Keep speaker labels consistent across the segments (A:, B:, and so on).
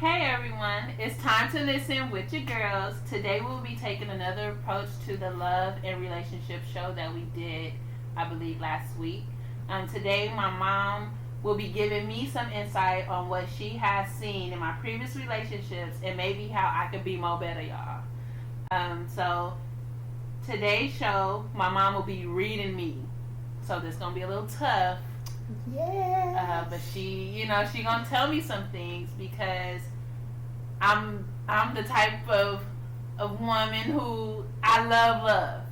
A: Hey everyone, it's time to listen with your girls. Today we'll be taking another approach to the love and relationship show that we did, I believe, last week. Today my mom will be giving me some insight on what she has seen in my previous relationships and maybe how I could be more better, y'all. So today's show, my mom will be reading me. So this gonna be a little tough.
B: Yeah.
A: But she gonna tell me some things because I'm the type of woman who I love,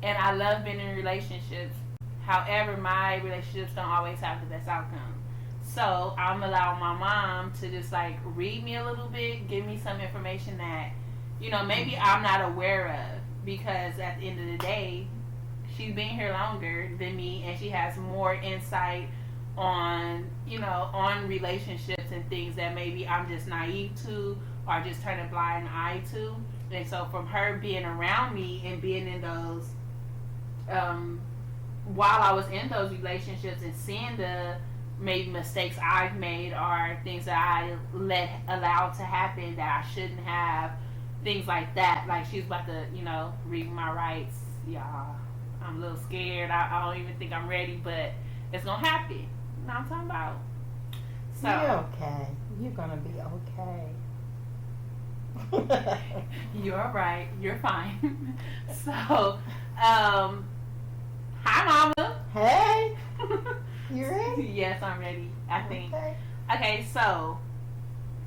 A: and I love being in relationships. However, my relationships don't always have the best outcome. So I'm allowing my mom to just like read me a little bit, give me some information that maybe I'm not aware of, because at the end of the day, she's been here longer than me and she has more insight on relationships and things that maybe I'm just naive to or just turn a blind eye to. And so from her being around me and being in those while I was in those relationships and seeing the maybe mistakes I've made or things that I allowed to happen that I shouldn't have, things like that. Like she's about to read my rights, y'all. I'm a little scared. I don't even think I'm ready, but it's gonna happen. You know what I'm talking about? So
B: You're okay. You're gonna be okay.
A: you're right. You're fine. So, hi, Mama.
B: Hey. You ready?
A: Yes, I'm ready. I think. Okay. So,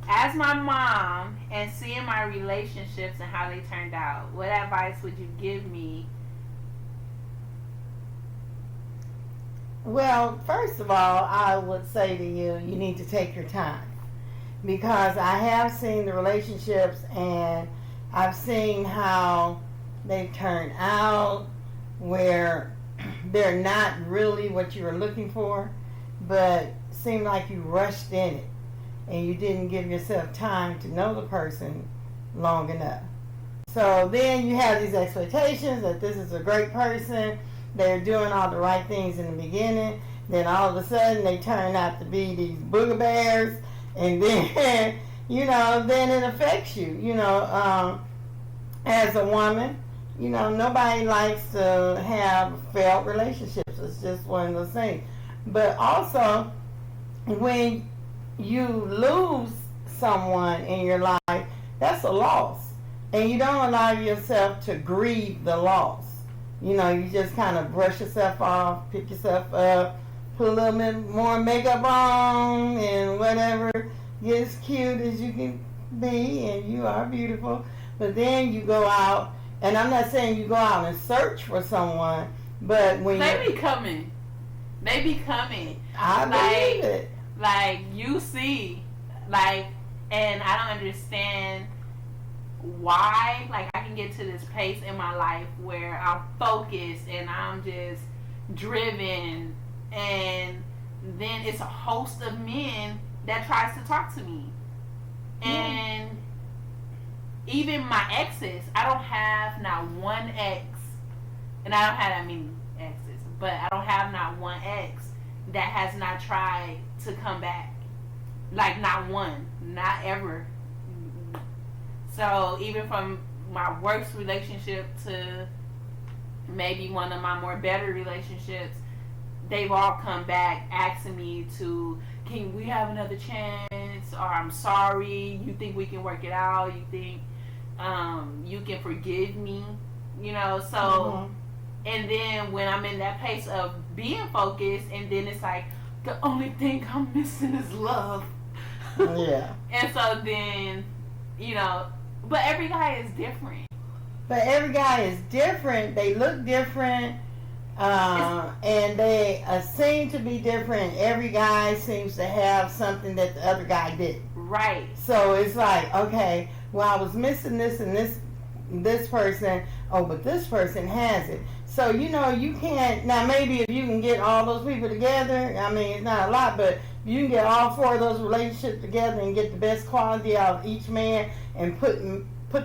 A: as my mom and seeing my relationships and how they turned out, what advice would you give me?
B: Well, first of all, I would say to you, you need to take your time, because I have seen the relationships and I've seen how they turn out, where they're not really what you were looking for, but seemed like you rushed in it and you didn't give yourself time to know the person long enough. So then you have these expectations that this is a great person, they're doing all the right things in the beginning, then all of a sudden they turn out to be these booger bears, and then then it affects you. As a woman, nobody likes to have failed relationships. It's just one of those things. But also, when you lose someone in your life, that's a loss, and you don't allow yourself to grieve the loss. You just kind of brush yourself off, pick yourself up, put a little bit more makeup on, and whatever, get as cute as you can be, and you are beautiful. But then you go out, and I'm not saying you go out and search for someone, but when
A: they be coming.
B: I believe it.
A: Like you see, and I don't understand why. Like I can get to this pace in my life where I'm focused and I'm just driven, and then it's a host of men that tries to talk to me. And even my exes, I don't have not one ex, and I don't have that many exes, but I don't have not one ex that has not tried to come back. Like not one, not ever. So even from my worst relationship to maybe one of my more better relationships, they've all come back asking me to, can we have another chance? Or I'm sorry, you think we can work it out? You think you can forgive me? So and then when I'm in that pace of being focused, and then it's like, the only thing I'm missing is love.
B: Yeah.
A: And so then, but every guy is different.
B: They look different, and they seem to be different. Every guy seems to have something that the other guy didn't.
A: Right.
B: So it's like, okay, well, I was missing this and this person. Oh, but this person has it. So, you can't, now maybe if you can get all those people together, I mean, it's not a lot, but you can get all four of those relationships together and get the best quality out of each man and put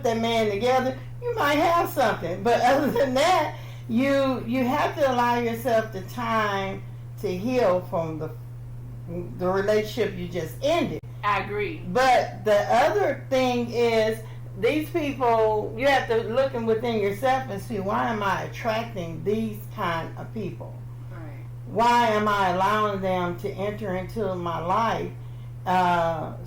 B: that man together, you might have something. But other than that, you have to allow yourself the time to heal from the relationship you just ended.
A: I agree.
B: But the other thing is, these people, you have to look within yourself and see, why am I attracting these kind of people?
A: Right.
B: Why am I allowing them to enter into my life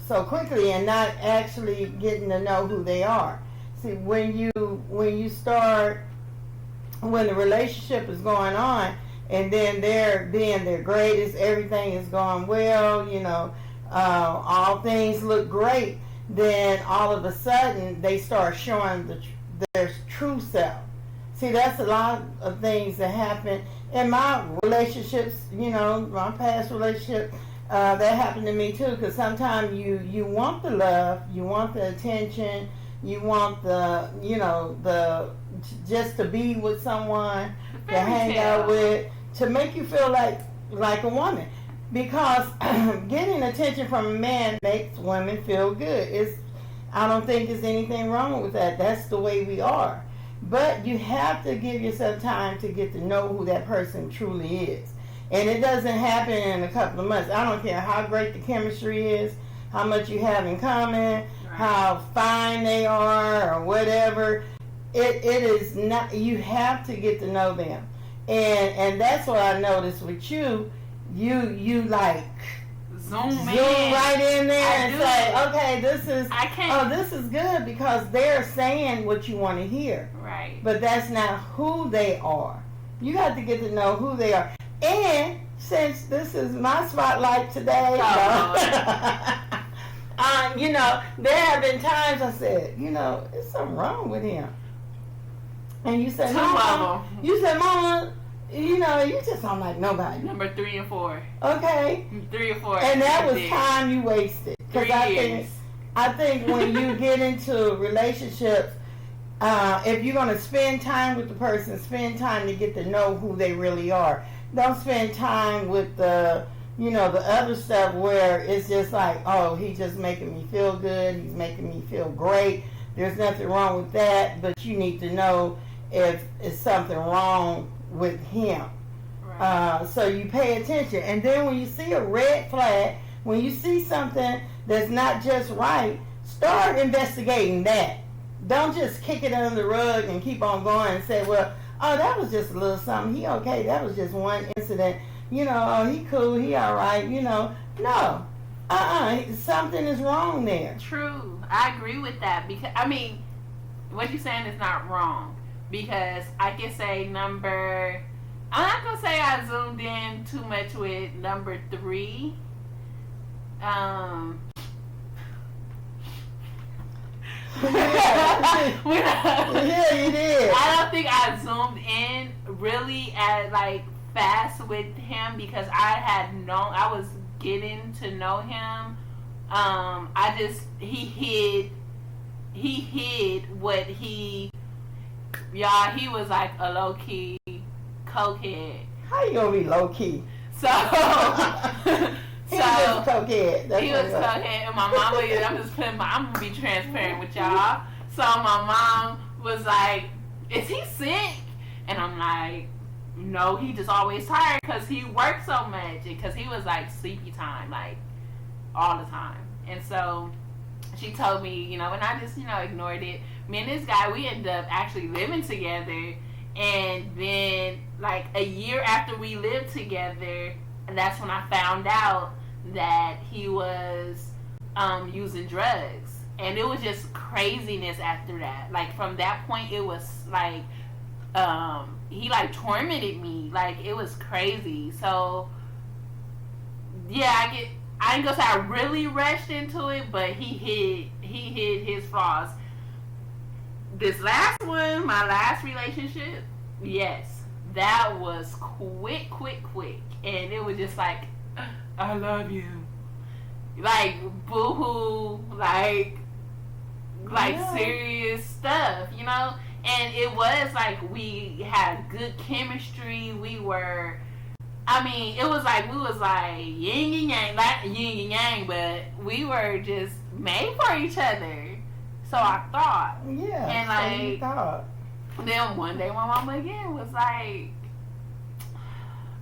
B: so quickly and not actually getting to know who they are? See, when you start, when the relationship is going on, and then they're being their greatest, everything is going well, all things look great, then all of a sudden they start showing their true self. See, that's a lot of things that happen in my relationships, my past relationship. That happened to me too, because sometimes you want the love, you want the attention, you want the just to be with someone, to hang out with, to make you feel like a woman. Because getting attention from a man makes women feel good. I don't think there's anything wrong with that. That's the way we are. But you have to give yourself time to get to know who that person truly is. And it doesn't happen in a couple of months. I don't care how great the chemistry is, how much you have in common, how fine they are, or whatever. It is not. You have to get to know them. And that's what I noticed with you. You like zoom right in there and say, okay, this is good, because they're saying what you want to hear.
A: Right.
B: But that's not who they are. You have to get to know who they are. And since this is my spotlight today, there have been times I said, there's something wrong with him. And you said, Mama, you just don't like nobody.
A: Number 3 and 4.
B: Okay.
A: 3 or 4.
B: And that was time you wasted.
A: 3 years.
B: I think when you get into relationships, if you're going to spend time with the person, spend time to get to know who they really are. Don't spend time with the other stuff where it's just like, oh, he's just making me feel good. He's making me feel great. There's nothing wrong with that, but you need to know if it's something wrong with him.
A: Right.
B: So you pay attention. And then when you see a red flag, when you see something that's not just right, start investigating that. Don't just kick it under the rug and keep on going and say, well, oh, that was just a little something. He okay. That was just one incident. Oh, he cool. He all right. No. Something is wrong there.
A: True. I agree with that, because, what you're saying is not wrong. Because I can say I'm not going to say I zoomed in too much with number 3.
B: Yeah, you did.
A: I don't think I zoomed in really fast with him, because I was getting to know him. He hid what he was like a low-key cokehead.
B: How you gonna be low-key?
A: So
B: he was just a cokehead.
A: He was cokehead, and my mom I'm gonna be transparent with y'all. So my mom was like, is he sick? And I'm like, no, he just always tired because he worked so much, because he was like sleepy time, like all the time. And so she told me, and I just, ignored it. Me and this guy, we ended up actually living together. And then like a year after we lived together, that's when I found out that he was using drugs. And it was just craziness after that. Like from that point, it was like he like tormented me. Like it was crazy. So yeah, I ain't gonna say I really rushed into it, but he hid his flaws. This last one, my last relationship, yes, that was quick, and it was just like, I love you, like boo-hoo, like yeah. Serious stuff, and it was like we had good chemistry. We were, it was like we was like yin and yang, not yin and yang, but we were just made for each other. So I thought.
B: Yeah.
A: And
B: so you thought.
A: Then one day my mama again was like,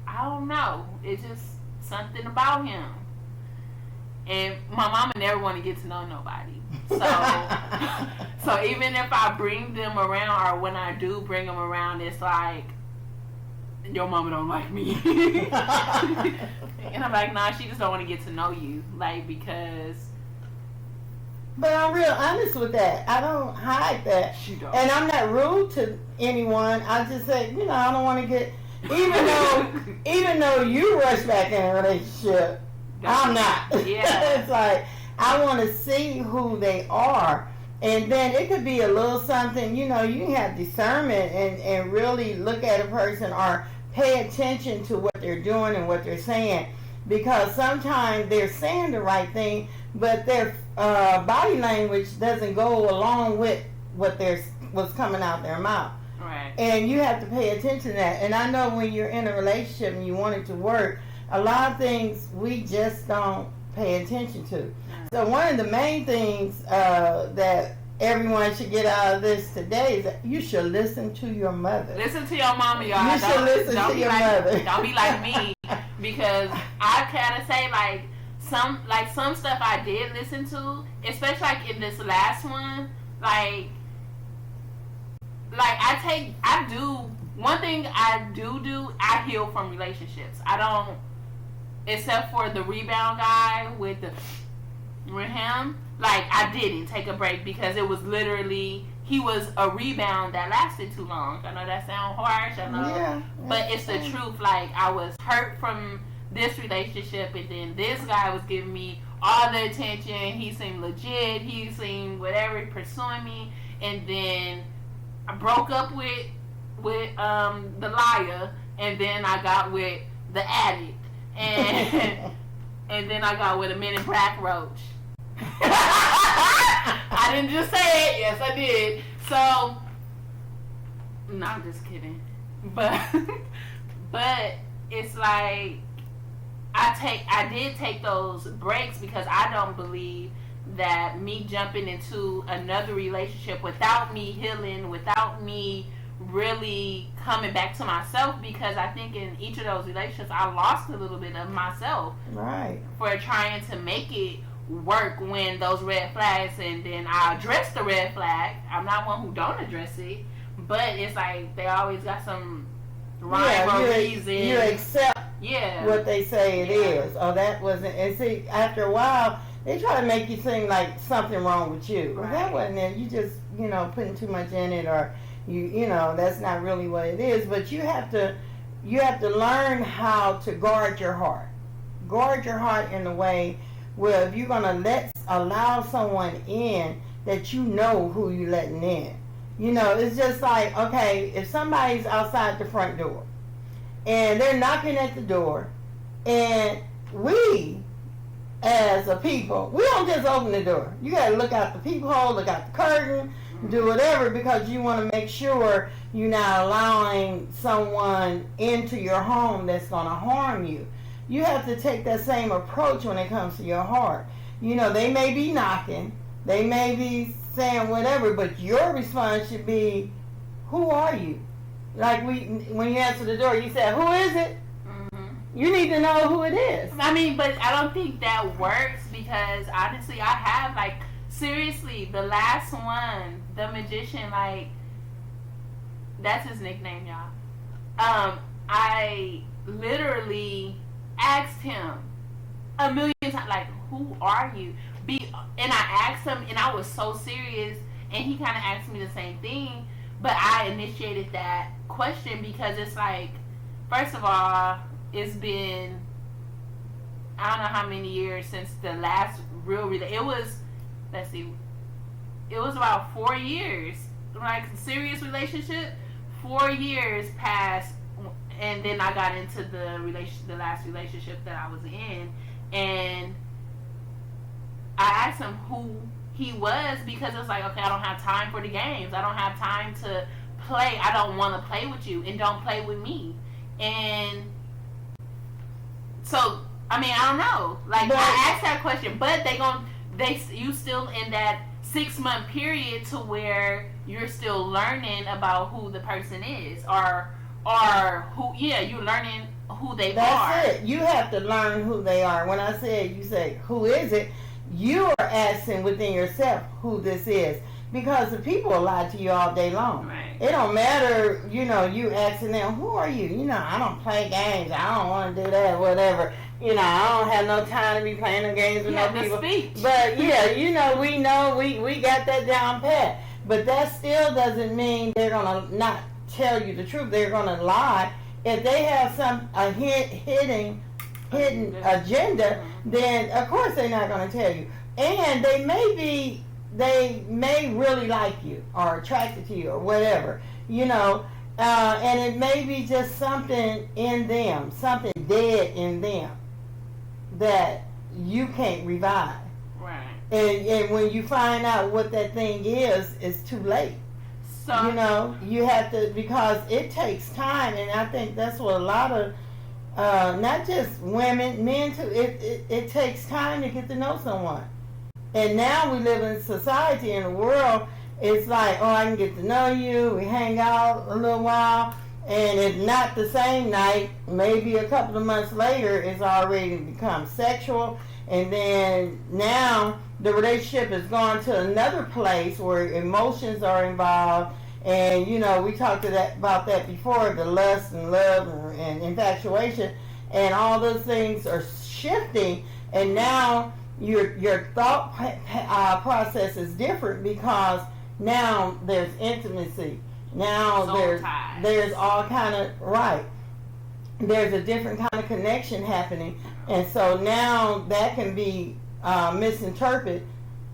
A: I don't know. It's just something about him. And my mama never want to get to know nobody. So even if I bring them around, or when I do bring them around, it's like, your mama don't like me. And I'm like, nah, she just don't want to get to know you. Like, because...
B: But I'm real honest with that. I don't hide that.
A: She don't.
B: And I'm not rude to anyone. I just say, I don't want to get... Even though you rush back in a relationship, I'm not.
A: Yeah.
B: It's like, I want to see who they are. And then it could be a little something, you can have discernment and really look at a person or pay attention to what they're doing and what they're saying. Because sometimes they're saying the right thing, but their body language doesn't go along with what's coming out their mouth.
A: Right.
B: And you have to pay attention to that. And I know when you're in a relationship and you want it to work, a lot of things we just don't pay attention to. So one of the main things that everyone should get out of this today is that you should listen to your mother.
A: Listen to your mama, y'all.
B: You should listen to your mother.
A: Don't be like me, because I kind of say some stuff I did listen to, especially like in this last one, one thing I do, I heal from relationships. I don't, except for the rebound guy with him, I didn't take a break because it was literally, he was a rebound that lasted too long. I know that sounds harsh, I know,
B: yeah,
A: but it's the truth. I was hurt from this relationship, and then this guy was giving me all the attention. He seemed legit. He seemed whatever, pursuing me, and then I broke up with the liar, and then I got with the addict, and and then I got with a Men in Black roach. I didn't just say it. Yes, I did. So, no, I'm just kidding. But it's like I did take those breaks because I don't believe that me jumping into another relationship without me healing, without me really coming back to myself, because I think in each of those relationships I lost a little bit of myself,
B: right,
A: for trying to make it work when those red flags, and then I address the red flag. I'm not one who don't address it, but it's like they always got some rhyme or reason.
B: You accept what they say it is. Oh, that wasn't. And see, after a while, they try to make you seem like something wrong with you. Right. Well, that wasn't it. You just, putting too much in it, or you that's not really what it is. But you have to learn how to guard your heart. Guard your heart in a way where if you're gonna allow someone in, that you know who you letting in. It's just like, okay, if somebody's outside the front door and they're knocking at the door, and we as a people, we don't just open the door. You gotta look out the peephole, look out the curtain, do whatever, because you want to make sure you're not allowing someone into your home that's gonna harm you. You have to take that same approach when it comes to your heart. They may be knocking, they may be saying whatever, but your response should be, who are you? Like when you answer the door, you say, who is it? Mm-hmm. You need to know who it is.
A: I mean, but I don't think that works, because honestly, I have, seriously, the last one, the magician, that's his nickname, y'all. I literally asked him a million times, who are you? And I asked him, and I was so serious, and he kind of asked me the same thing, but I initiated that question because it's first of all, it's been, I don't know how many years since the last real it was, it was about 4 years, serious relationship, 4 years passed. And then I got into the last relationship that I was in, and I asked him who he was, because it's okay, I don't have time for the games. I don't have time to play. I don't want to play with you, and don't play with me. And so, I mean, I don't know. I asked that question, but you still in that 6-month period to where you're still learning about who the person is, or who, you're learning who they are.
B: That's it. You have to learn who they are. When I said, you say, who is it? You are asking within yourself who this is. Because the people will lie to you all day long.
A: Right.
B: It don't matter, you asking them, who are you? I don't play games. I don't want to do that, whatever. I don't have no time to be playing no games with no people.
A: Speech.
B: But yeah, we know we got that down pat. But that still doesn't mean they're gonna not tell you the truth. They're gonna lie. If they have a hidden agenda, then of course they're not gonna tell you. And they may really like you or attracted to you or whatever, and it may be just something in them, something dead in them that you can't revive.
A: Right.
B: And when you find out what that thing is, it's too late. So you have to, because it takes time, and I think that's what a lot of not just women, men too. It takes time to get to know someone. And now we live in society, in the world, it's like, I can get to know you, we hang out a little while, and if not the same night, maybe a couple of months later, it's already become sexual, and then now the relationship has gone to another place where emotions are involved, and we talked about that before, the lust and love and infatuation, and all those things are shifting, and now your thought process is different because now there's intimacy. Now there's all kind of there's a different kind of connection happening, and so now that can be misinterpreted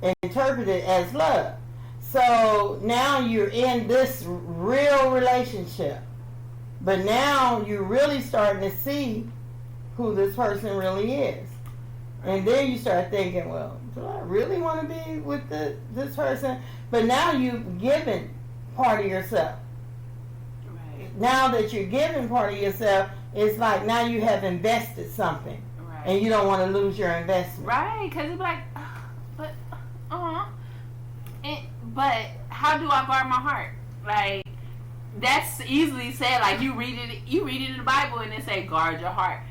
B: and interpreted as love. So now you're in this real relationship, but now you're really starting to see who this person really is. And then you start thinking, well, do I really want to be with this person? But now you've given part of yourself. Right. Now that you're giving part of yourself, it's like now you have invested something. Right. And you don't want to lose your investment.
A: Right, because it's like, but how do I guard my heart? Like, that's easily said. Like, you read it in the Bible and it say, guard your heart.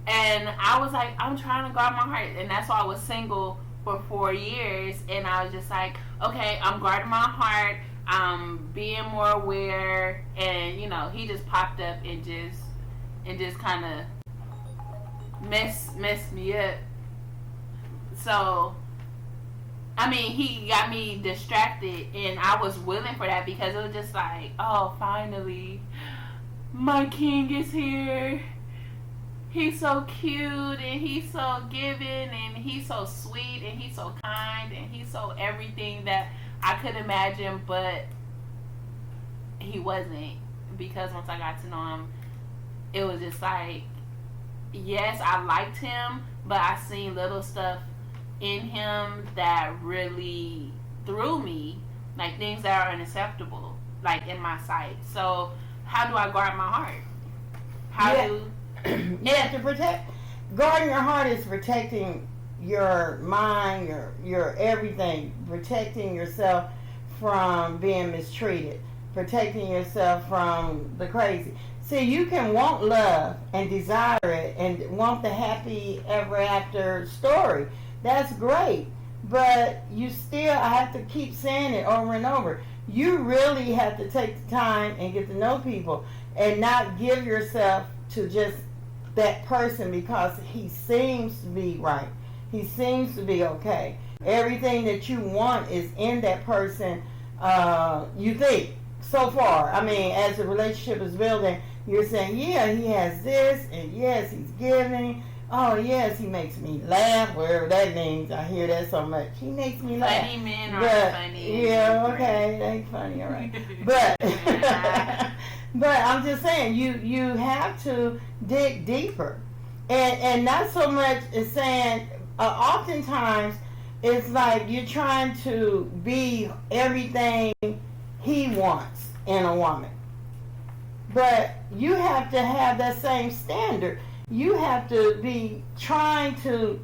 A: And I was like, I'm trying to guard my heart. And that's why I was single for 4 years. And I was just like, okay, I'm guarding my heart. I'm being more aware. And, he just popped up and just kind of messed me up. So, I mean, he got me distracted. And I was willing for that because it was just like, oh, finally, my king is here. He's so cute, and he's so giving, and he's so sweet, and he's so kind, and he's so everything that I could imagine, but he wasn't, because once I got to know him, it was just like, yes, I liked him, but I seen little stuff in him that really threw me, like things that are unacceptable, like in my sight. So how do I guard my heart?
B: You have to protect. Guarding your heart is protecting your mind, your everything, protecting yourself from being mistreated, protecting yourself from the crazy. See, you can want love and desire it and want the happy ever after story. That's great. But I have to keep saying it over and over. You really have to take the time and get to know people and not give yourself to just that person because he seems to be right. He seems to be okay. Everything that you want is in that person, you think, so far. I mean, as the relationship is building, you're saying, yeah, he has this, and yes, he's giving. Oh, yes, he makes me laugh, whatever that means. I hear that so much. He makes me laugh.
A: Funny men are funny.
B: Yeah, okay, they ain't funny, all right. But I'm just saying, you have to dig deeper. And not so much as saying, oftentimes, it's like you're trying to be everything he wants in a woman. But you have to have that same standard. You have to be trying to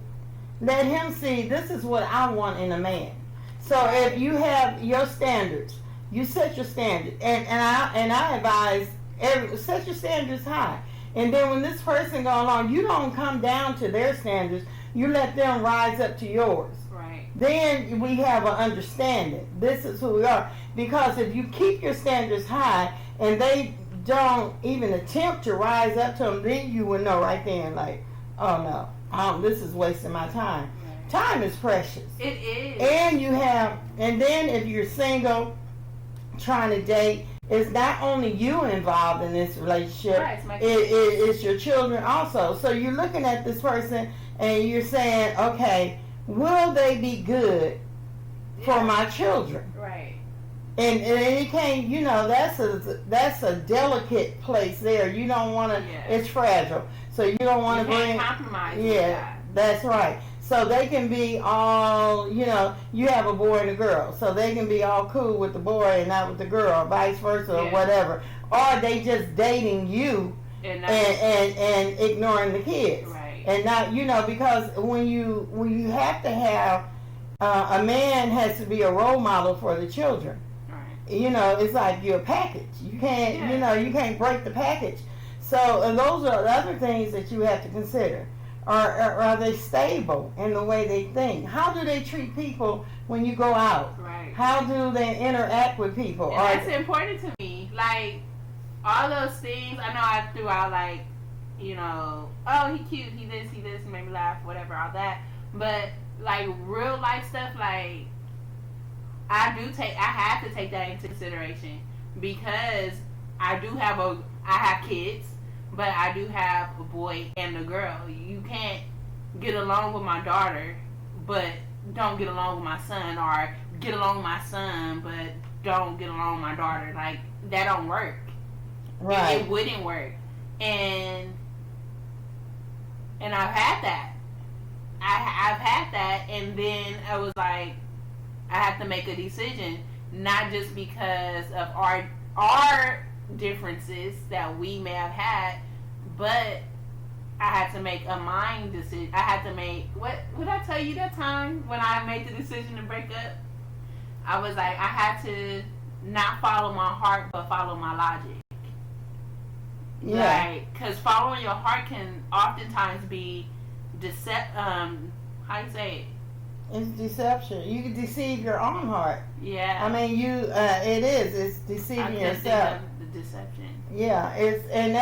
B: let him see, this is what I want in a man. So if you have your standards, you set your standard, and I advise set your standards high. And then when this person go along, you don't come down to their standards. You let them rise up to yours.
A: Right.
B: Then we have an understanding. This is who we are. Because if you keep your standards high and they don't even attempt to rise up to them, then you will know right then, like, oh no, this is wasting my time. Right. Time is precious.
A: It is.
B: And then if you're single, trying to date, it's not only you involved in this relationship,
A: right,
B: it's your children also. So you're looking at this person and you're saying, okay, will they be good for my children?
A: Right.
B: And it can't, that's a delicate place there. You don't want to, it's fragile. So you don't want to bring,
A: compromise.
B: Yeah, that's right. So they can be all, you have a boy and a girl. So they can be all cool with the boy and not with the girl, or vice versa, or whatever. Or they just dating you and ignoring the kids.
A: Right.
B: And not, because when you have to have, a man has to be a role model for the children. Right. It's like you're a package. You can't, you can't break the package. So those are the other things that you have to consider. Are they stable in the way they think? How do they treat people when you go out?
A: Right.
B: How do they interact with people?
A: And that's important to me. Like, all those things, I know I threw out, like, oh, he cute, he this, he made me laugh, whatever, all that. But, like, real life stuff, like, I have to take that into consideration because I have kids. But I do have a boy and a girl. You can't get along with my daughter, but don't get along with my son, or get along with my son, but don't get along with my daughter. Like, that don't work.
B: Right.
A: It wouldn't work. And I've had that. I've had that, and then I was like, I have to make a decision, not just because of our differences that we may have had, but I had to make a mind decision. I had to make, what did I tell you that time when I made the decision to break up? I was like, I had to not follow my heart, but follow my logic.
B: Yeah.
A: Because following your heart can oftentimes be how you say it?
B: It's deception. You can deceive your own heart.
A: Yeah.
B: I mean, it's deceiving yourself.
A: The deception.
B: Yeah, and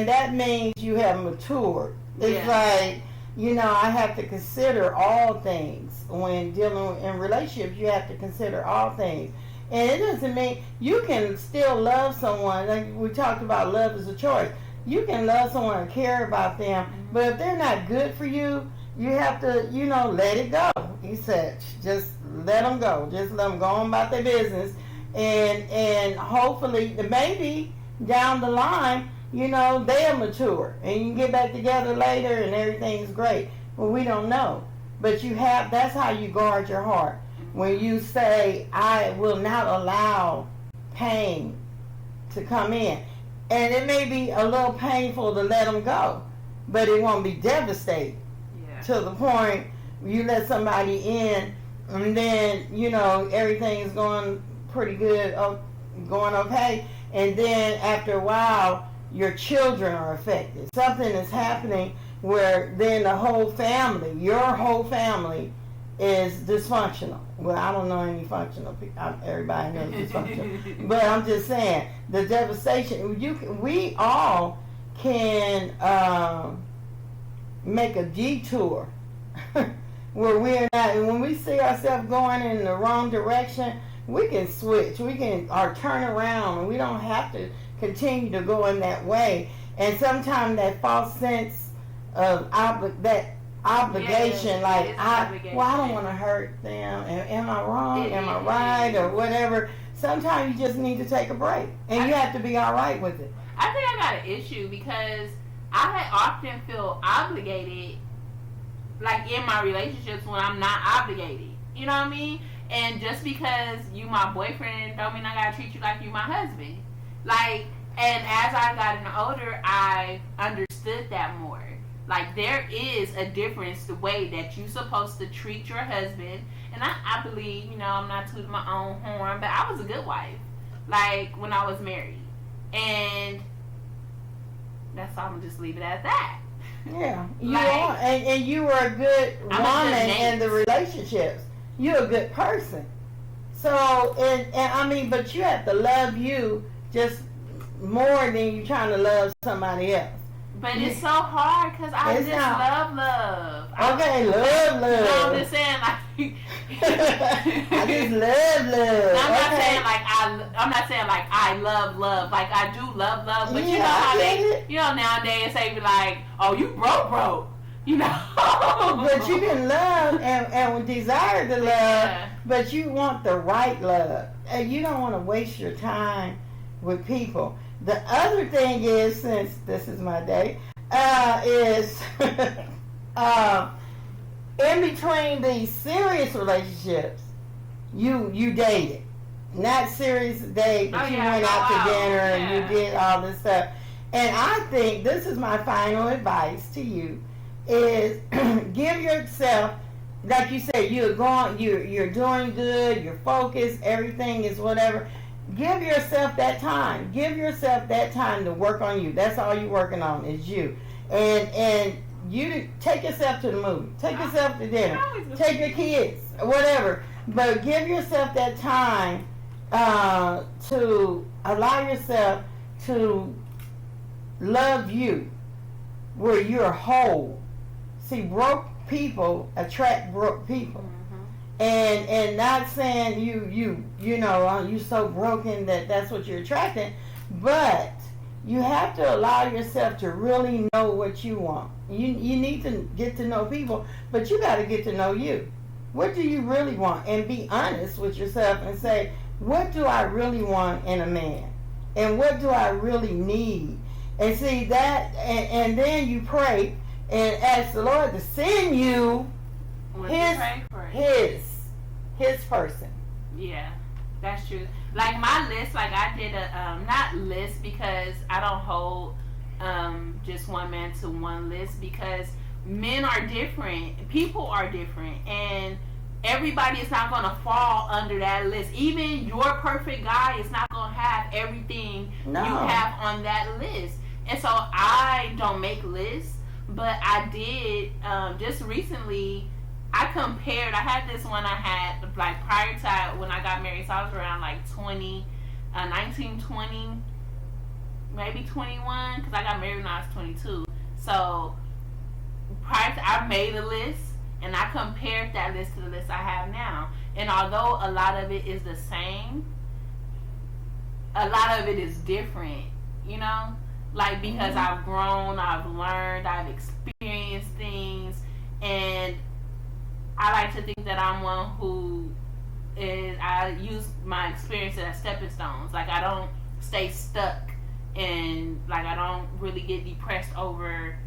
B: that means you have matured. It's like, I have to consider all things when dealing in relationships. You have to consider all things, and it doesn't mean you can still love someone. Like we talked about, love is a choice. You can love someone and care about them, but if they're not good for you, you have to, let it go. He said, just let them go. Just let them go on about their business. And hopefully, maybe down the line, they'll mature. And you can get back together later and everything's great. Well, we don't know. But that's how you guard your heart. When you say, I will not allow pain to come in. And it may be a little painful to let them go, but it won't be devastating. To the point where you let somebody in and then, everything is going pretty good, going okay, and then after a while, your children are affected. Something is happening where then your whole family is dysfunctional. Well, I don't know any functional people. Everybody knows dysfunctional. But I'm just saying, the devastation, we all can make a detour where we're not, and when we see ourselves going in the wrong direction, we can switch, or turn around, and we don't have to continue to go in that way. And sometimes that false sense of obligation, I don't want to hurt them. Am I wrong? Am I right? Or whatever. Sometimes you just need to take a break, and you have to be all right with it.
A: I think I got an issue because I often feel obligated, like in my relationships when I'm not obligated. You know what I mean? And just because you my boyfriend don't mean I gotta treat you like you my husband. Like, and as I gotten older, I understood that more. Like, there is a difference the way that you're supposed to treat your husband. And I believe, I'm not tooting my own horn, but I was a good wife, like, when I was married. And That's all. I'm gonna just leave it at that.
B: Yeah, you are, and you were a good woman in the relationships. You're a good person. So, and I mean, but you have to love you just more than you trying to love somebody else.
A: But it's so hard because I just love.
B: Okay, love.
A: No, I'm just saying like.
B: I just love.
A: I'm not saying like I love. Like I do love, but you know how nowadays they be like, oh, you broke. You know.
B: But you can love and desire to love, but you want the right love. And you don't want to waste your time with people. The other thing is, since this is my day, is in between these serious relationships, you dated. Not serious date, but you went out to dinner and you did all this stuff. And I think this is my final advice to you is give yourself, like you said, you're doing good, you're focused, everything is whatever. Give yourself that time. Give yourself that time to work on you. That's all you're working on is you. And you take yourself to the movie. Take yourself to dinner. Take your kids, whatever. But give yourself that time to allow yourself to love you where you're whole. See, broke people attract broke people. And not saying you know you so broken that's what you're attracting, but you have to allow yourself to really know what you want. You need to get to know people, but you got to get to know you. What do you really want? And be honest with yourself and say, what do I really want in a man? And what do I really need? And see that, and then you pray and ask the Lord to send you his person.
A: Yeah, that's true. Like my list, like I did a not list because I don't hold just one man to one list, because men are different, people are different, and everybody is not going to fall under that list. Even your perfect guy is not going to have everything you have on that list. And so I don't make lists, but I did just recently. I compared. I had this one I had like prior to when I got married. So I was around like 19, 20, maybe 21, because I got married when I was 22. So prior to, I made a list and I compared that list to the list I have now. And although a lot of it is the same, a lot of it is different. You know, like because I've grown, I've learned, I've experienced things, and I like to think that I'm one who I use my experience as stepping stones. Like I don't stay stuck, and like I don't really get depressed over,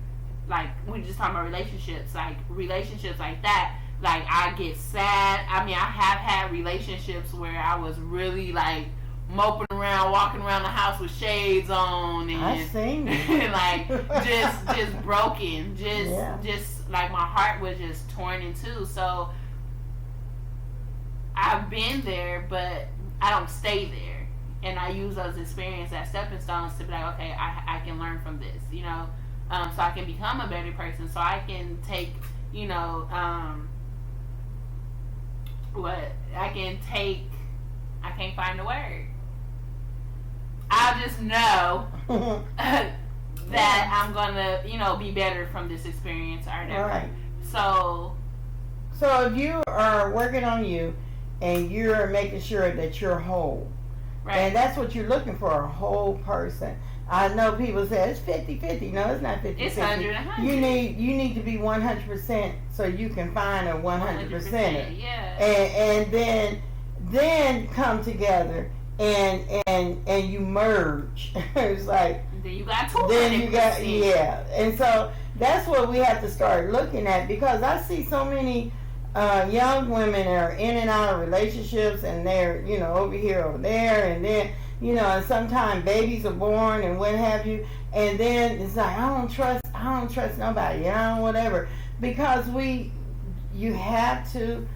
A: like we just talking about relationships like that. Like I get sad. I mean, I have had relationships where I was really like moping around, walking around the house with shades on, and
B: I seen
A: and like just broken, just like my heart was just torn in two. So I've been there, but I don't stay there, and I use those experiences as stepping stones to be like, okay, I can learn from this, you know, so I can become a better person, so I can take, you know, I can't find the word. I just know that I'm gonna, you know, be better from this experience or whatever.
B: Right.
A: So
B: if you are working on you and you're making sure that you're whole, right, and that's what you're looking for, a whole person. I know people say it's 50-50. No, it's not 50-50.
A: It's 100-100.
B: You need to be 100% so you can find a 100%.
A: Yeah.
B: And then come together and you merge. It's like
A: then you got 200%.
B: Yeah. And so that's what we have to start looking at, because I see so many young women are in and out of relationships, and they're, you know, over here, over there, and then, you know, and sometimes babies are born and what have you, and then it's like I don't trust nobody, I don't whatever, because you have to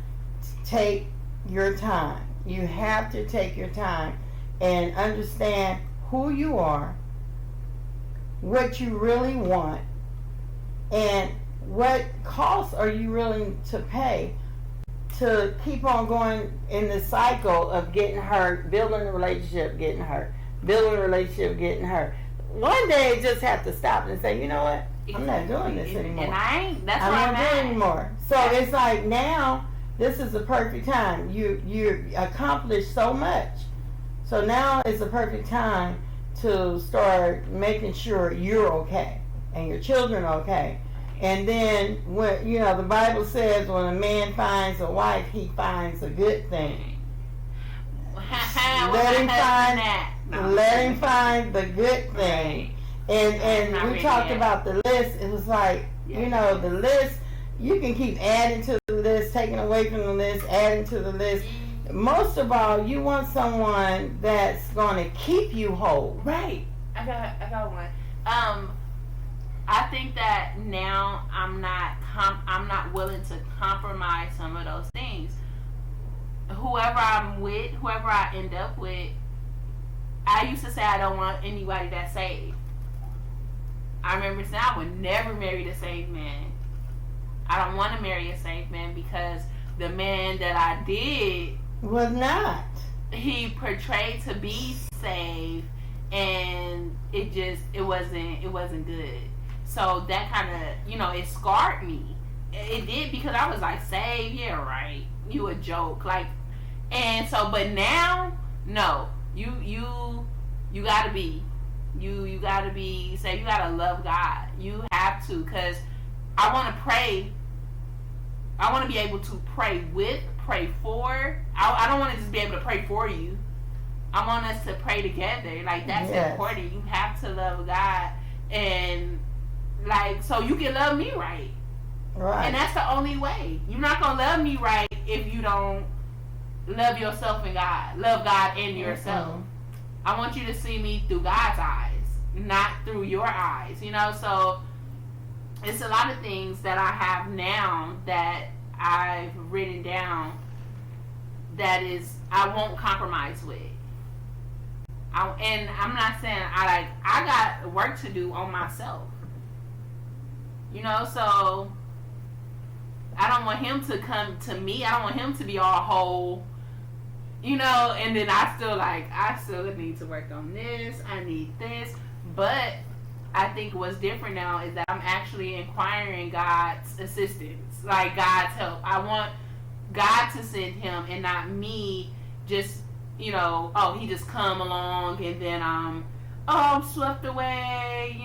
B: take your time. You have to take your time and understand who you are what you really want and what costs are you willing to pay to keep on going in the cycle of getting hurt, building a relationship, getting hurt, building a relationship, getting hurt. One day you just have to stop and say, you know what? I'm not doing this anymore.
A: And I ain't, that's where
B: I'm
A: I'm
B: not doing
A: at.
B: it anymore. So it's like now, this is the perfect time. You accomplished so much. So now is the perfect time to start making sure you're okay and your children are okay. And then when the Bible says when a man finds a wife, he finds a good thing. Let him find the good thing. And we talked about the list. It was like, the list, you can keep adding to the list, taking away from the list, adding to the list. Most of all, you want someone that's going to keep you whole.
A: Right. I got one. I think that now I'm not willing to compromise some of those things. Whoever I'm with, whoever I end up with, I used to say I don't want anybody that's saved. I remember saying I would never marry the saved man. I don't want to marry a saved man because the man that I did
B: was not.
A: He portrayed to be saved, and it wasn't good. So that kind of, it scarred me. It did, because I was like, saved, yeah, right. You a joke, like, and so, but now, no, you gotta be, you gotta be saved. You gotta love God. You have to, because I want to pray. I want to be able to pray with, pray for. I don't want to just be able to pray for you. I want us to pray together. Like, that's important. You have to love God, and like, so you can love me right.
B: Right.
A: And that's the only way. You're not gonna love me right if you don't love yourself and God. Love God and yourself. Mm-hmm. I want you to see me through God's eyes, not through your eyes. So it's a lot of things that I have now that I've written down that is I won't compromise with. And I'm not saying I got work to do on myself. So I don't want him to come to me. I don't want him to be all whole, and then I still need to work on this. I need this. But I think what's different now is that I'm actually inquiring God's assistance, like God's help. I want God to send him and not me just, he just come along and then I'm swept away,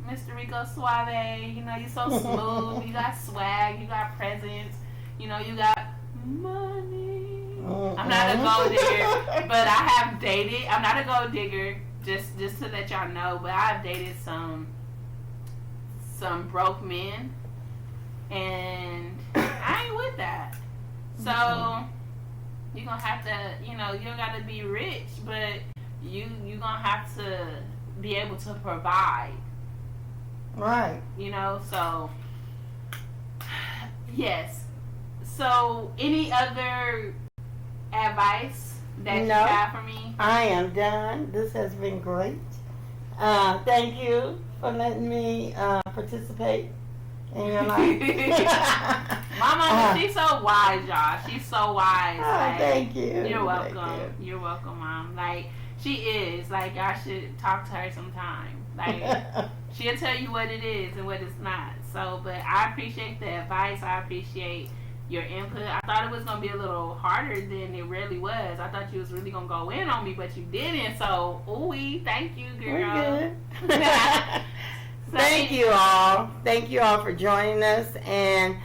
A: Mr. Rico Suave, you're so smooth, you got swag, you got presence, you got money. I'm not a gold digger, but I have dated. I'm not a gold digger, just to let y'all know, but I've dated some broke men, and I ain't with that. So you're gonna have to, you don't gotta be rich, but you gonna have to be able to provide.
B: Right.
A: So yes. So any other advice that you have for me? I
B: am done. This has been great. Thank you for letting me participate in your life.
A: Mama, she's so wise, y'all. She's so wise.
B: Oh, thank you.
A: You're welcome. You're welcome, Mom. Like, she is. Like, y'all should talk to her sometime. Like, she'll tell you what it is and what it's not. So, but I appreciate the advice. I appreciate your input. I thought it was going to be a little harder than it really was. I thought you was really going to go in on me, but you didn't. So, thank you, girl.
B: We're good. Thank you all. Thank you all for joining us. And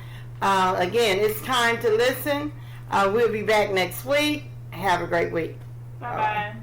B: again, it's time to listen. We'll be back next week. Have a great week.
A: Bye-bye.